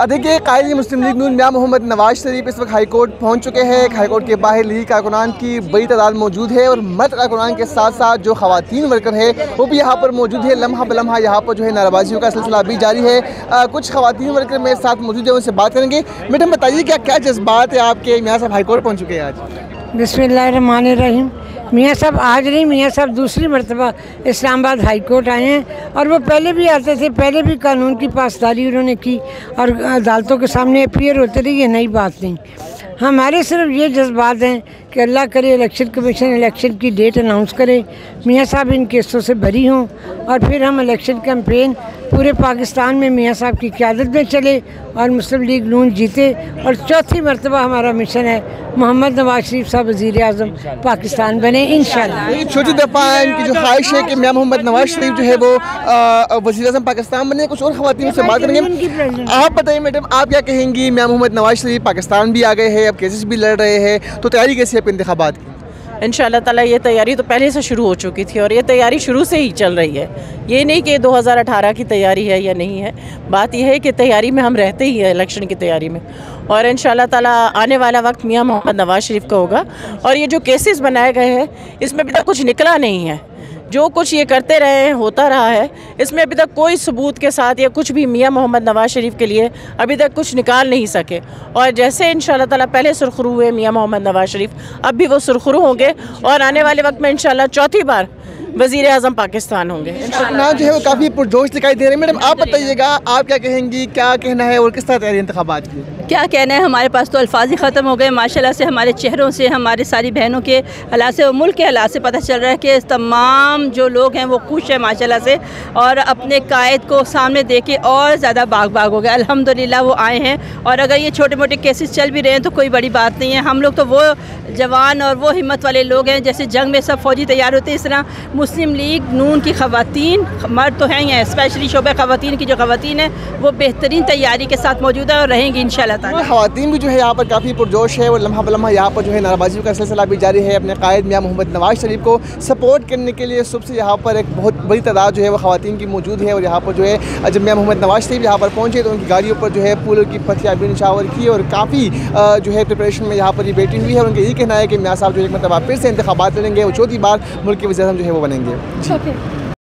देखिए, कायद मुस्लिम लीग नून मियां मोहम्मद नवाज शरीफ इस वक्त हाई कोर्ट पहुँच चुके हैं। हाई कोर्ट के बाहर लीग कारकुनान की बड़ी तादाद मौजूद है और मर्द कारकुनान के साथ साथ जो खवातीन वर्कर है वो भी यहाँ पर मौजूद है। लम्हा बलम्हा यहाँ पर जो है नाराबाजियों का सिलसिला भी जारी है। कुछ खवातीन वर्कर मेरे साथ मौजूद है, उनसे बात करेंगे। मैडम बताइए, क्या क्या जज्बात है आपके? मियाँ साहब हाई कोर्ट पहुँच चुके हैं आज। बिस्मिल्लाहिर्रहमानिर्रहीम। मियाँ साहब आज नहीं, मियाँ साहब दूसरी मरतबा इस्लामाबाद हाई कोर्ट आए हैं और वो पहले भी आते थे, पहले भी कानून की पासदारी उन्होंने की और अदालतों के सामने अपीयर होते रहे। ये नई बात नहीं। हमारे सिर्फ ये जज्बात हैं कि अल्लाह करे इलेक्शन कमीशन इलेक्शन की डेट अनाउंस करे, मियाँ साहब इन केसों से बरी हों और फिर हम इलेक्शन कैंपेन पूरे पाकिस्तान में मियाँ साहब की क़यादत में चले और मुस्लिम लीग नून जीते। और चौथी मरतबा हमारा मिशन है मोहम्मद नवाज शरीफ साहब वज़ीर आज़म पाकिस्तान बने इंशाअल्लाह। छोटी दफ़ा इनकी जो ख्वाहिश है कि मियाँ मोहम्मद नवाज शरीफ जो है वो वज़ीर आज़म पाकिस्तान बने। कुछ और ख़वातीन से बात करेंगे। आप बताइए मैडम, आप क्या कहेंगी? मियाँ मोहम्मद नवाज शरीफ पाकिस्तान भी आ गए हैं, अब केसेस भी लड़ रहे हैं, तो तैयारी कैसी है इंतखाबात की? इंशाअल्लाह ताला ये तैयारी तो पहले से शुरू हो चुकी थी और ये तैयारी शुरू से ही चल रही है। ये नहीं कि 2018 की तैयारी है या नहीं है, बात यह है कि तैयारी में हम रहते ही हैं, इलेक्शन की तैयारी में। और इंशाअल्लाह ताला आने वाला वक्त मियाँ मोहम्मद नवाज शरीफ का होगा। और ये जो केसेस बनाए गए हैं इसमें अभी तक कुछ निकला नहीं है। जो कुछ ये करते रहे हैं होता रहा है, इसमें अभी तक कोई सबूत के साथ या कुछ भी मियाँ मोहम्मद नवाज शरीफ के लिए अभी तक कुछ निकाल नहीं सके। और जैसे इंशाअल्लाह ताला पहले सुरखरू हुए मियाँ मोहम्मद नवाज शरीफ, अब भी वो सुरखरू होंगे और आने वाले वक्त में इंशाअल्लाह चौथी बार वज़ीर आज़म पाकिस्तान होंगे। कारकुनान जो है वो काफ़ी पुरजोश दिखाई दे रहे हैं। मैडम आप बताइएगा, आप क्या कहेंगी, क्या कहना है और किस तरह तैयारी इंतखाबात की? क्या कहना है, हमारे पास तो अल्फाज ही ख़त्म हो गए। माशाल्लाह से हमारे चेहरों से, हमारी सारी बहनों के हालात से और मुल्क के हालात से पता चल रहा है कि तमाम जो लोग हैं वो खुश हैं माशाल्लाह से और अपने कायद को सामने देख के और ज़्यादा बाग हो गए। अल्हम्दुलिल्लाह वो आए हैं और अगर ये छोटे मोटे केसेस चल भी रहे हैं तो कोई बड़ी बात नहीं है। हम लोग तो वो जवान और वो हिम्मत वाले लोग हैं, जैसे जंग में सब फौजी तैयार होते हैं, इस तरह मुस्लिम लीग नून की ख़वातीन, मर्द तो हैं ही हैं, स्पेशली शोबे ख़वातीन की जो ख़वातीन हैं वो बेहतरीन तैयारी के साथ मौजूद है और रहेंगी इंशाअल्लाह ताला। ख़वातीन भी जो है यहाँ पर काफ़ी पुरजोश है और लम्हा बलम्हा यहाँ पर जो है नाराबाजियों का सिलसिला भी जारी है। अपने कायद मियाँ मोहम्मद नवाज शरीफ को सपोर्ट करने के लिए सुबह से यहाँ पर एक बहुत बड़ी तादाद जो है वो ख़वातीन की मौजूद है। और यहाँ पर जो है जब मियाँ मोहम्मद नवाज शरीफ यहाँ पर पहुँचे तो उनकी गाड़ियों पर जो है फूलों की पत्तियाँ भी निछावर की और काफ़ी जो है प्रिपरेशन में यहाँ पर ये बैठी हुई है। और उनका यही कहना है कि मियाँ साहब जो एक मतलब फिर से इंतखाबात लड़ेंगे और चौथी बार मुल्क के वज़ीर आज़म जो है वो बनेंगे।